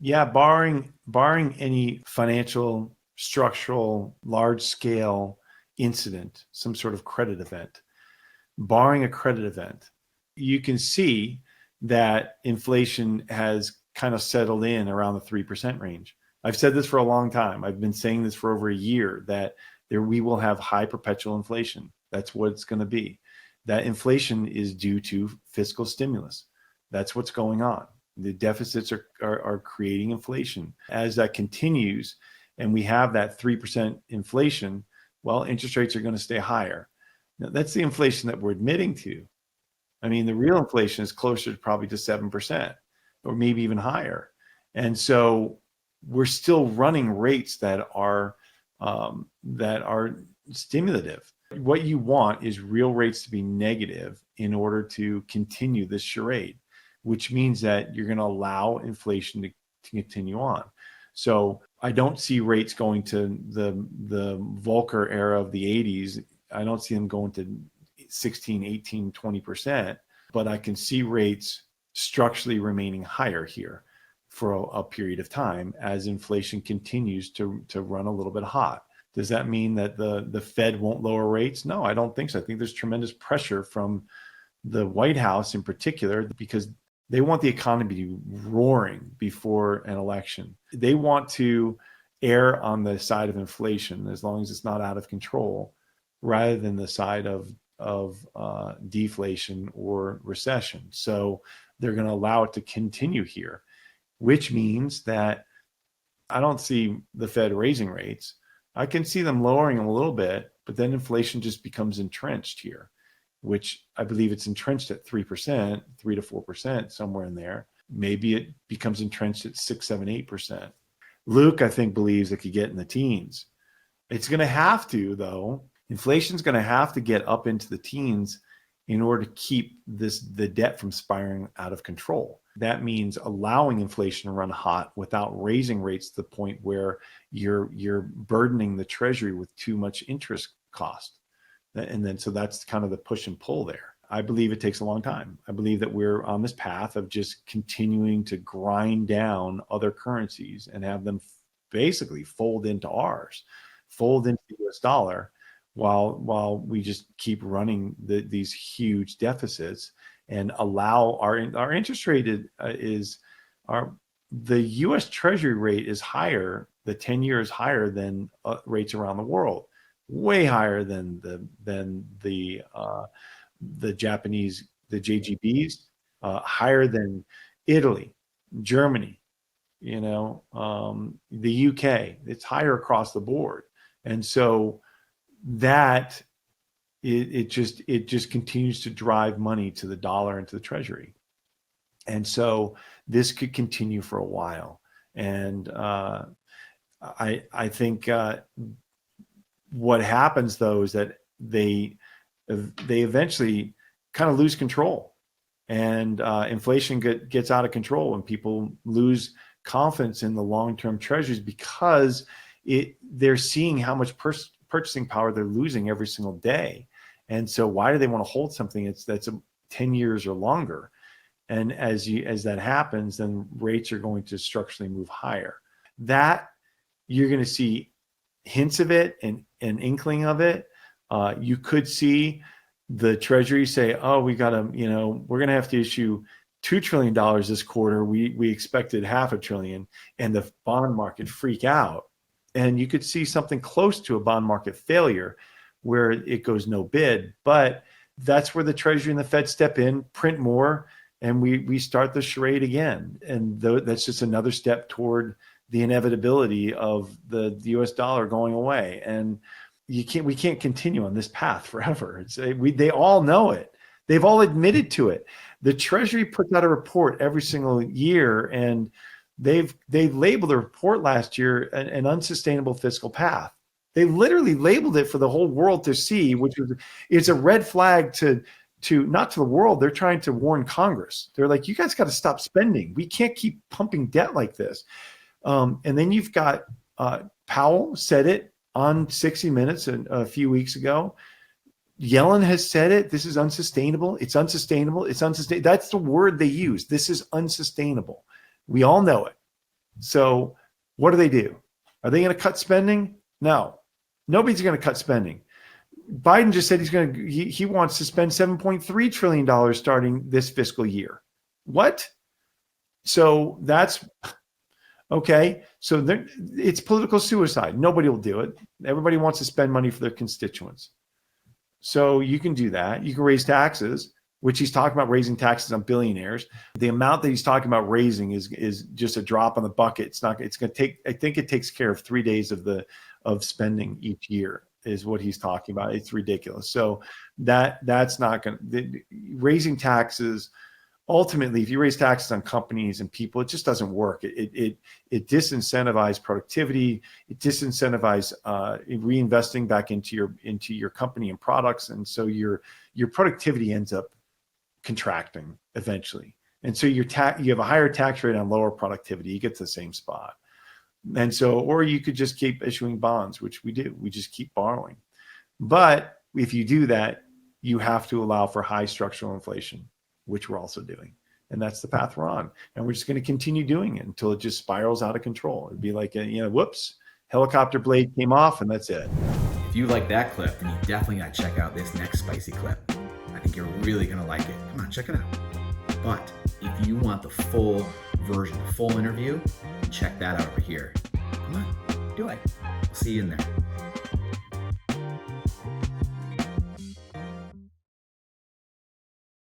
Yeah, barring any financial, structural, large scale incident, some sort of credit event, barring a credit event, you can see that inflation has kind of settled in around the 3% range. I've said this for a long time. I've been saying this for over a year, that we will have high perpetual inflation. That's what it's going to be. That inflation is due to fiscal stimulus. That's what's going on. The deficits are creating inflation. As that continues and we have that 3% inflation, well, interest rates are going to stay higher. Now, that's the inflation that we're admitting to. I mean, the real inflation is closer to probably to 7% or maybe even higher. And so we're still running rates that are stimulative. What you want is real rates to be negative in order to continue this charade, which means that you're going to allow inflation to continue on. So I don't see rates going to the Volcker era of the 80s. I don't see them going to 16, 18, 20%, but I can see rates structurally remaining higher here for a period of time as inflation continues to run a little bit hot. Does that mean that the Fed won't lower rates? No, I don't think so. I think there's tremendous pressure from the White House in particular, because they want the economy to be roaring before an election. They want to err on the side of inflation as long as it's not out of control, rather than the side of deflation or recession. So they're going to allow it to continue here, which means that I don't see the Fed raising rates. I can see them lowering them a little bit, but then inflation just becomes entrenched here, which I believe it's entrenched at 3%, 3 to 4%, somewhere in there. Maybe it becomes entrenched at 6, 7, 8%. Luke, I think, believes it could get in the teens. It's going to have to, though. Inflation's going to have to get up into the teens in order to keep the debt from spiraling out of control. That means allowing inflation to run hot without raising rates to the point where you're burdening the Treasury with too much interest cost. And then so that's kind of the push and pull there. I believe it takes a long time. I believe that we're on this path of just continuing to grind down other currencies and have them basically fold into ours, fold into the US dollar, while we just keep running these huge deficits and allow our interest rate the US Treasury rate is higher. The 10-year is higher than rates around the world, way higher than the Japanese, the JGBs, higher than Italy, Germany, the UK. It's higher across the board. And so that it just continues to drive money to the dollar and to the Treasury. And so this could continue for a while. And I think what happens, though, is that they eventually kind of lose control, and inflation gets out of control, and people lose confidence in the long-term treasuries because they're seeing how much purchasing power they're losing every single day. And so why do they want to hold something that's 10 years or longer? And as that happens, then rates are going to structurally move higher. That you're going to see hints of it and an inkling of it. You could see the Treasury say, "Oh, we're going to have to issue $2 trillion this quarter. We expected $500 billion," and the bond market freak out. And you could see something close to a bond market failure where it goes no bid. But that's where the Treasury and the Fed step in, print more, and we start the charade again. And that's just another step toward the inevitability of the US dollar going away. And we can't continue on this path forever. They all know it. They've all admitted to it. The Treasury puts out a report every single year, and they labeled the report last year an unsustainable fiscal path. They literally labeled it for the whole world to see, which is a red flag to not to the world. They're trying to warn Congress. They're like, you guys got to stop spending. We can't keep pumping debt like this. And then you've got Powell said it on 60 Minutes a few weeks ago. Yellen has said it. This is unsustainable. It's unsustainable. It's unsustainable. That's the word they use. This is unsustainable. We all know it. So what do? Are they going to cut spending? No, nobody's going to cut spending. Biden just said he wants to spend $7.3 trillion starting this fiscal year. What? So that's okay. So it's political suicide. Nobody will do it. Everybody wants to spend money for their constituents. So you can do that. You can raise taxes, which he's talking about raising taxes on billionaires. The amount that he's talking about raising is just a drop on the bucket. It's going to take, I think it takes care of 3 days of spending each year is what he's talking about. It's ridiculous. So that's not going to, raising taxes. Ultimately, if you raise taxes on companies and people, it just doesn't work. It disincentivizes productivity. It disincentivizes reinvesting back into your company and products, and so your productivity ends up contracting eventually. And so you have a higher tax rate on lower productivity. You get to the same spot. And so, or you could just keep issuing bonds, which we do. We just keep borrowing. But if you do that, you have to allow for high structural inflation, which we're also doing. And that's the path we're on. And we're just going to continue doing it until it just spirals out of control. It'd be like, whoops, helicopter blade came off and that's it. If you like that clip, then you definitely got to check out this next spicy clip. I think you're really going to like it. Come on, check it out. But if you want the full version, the full interview, check that out over here. Come on, do it. I'll see you in there.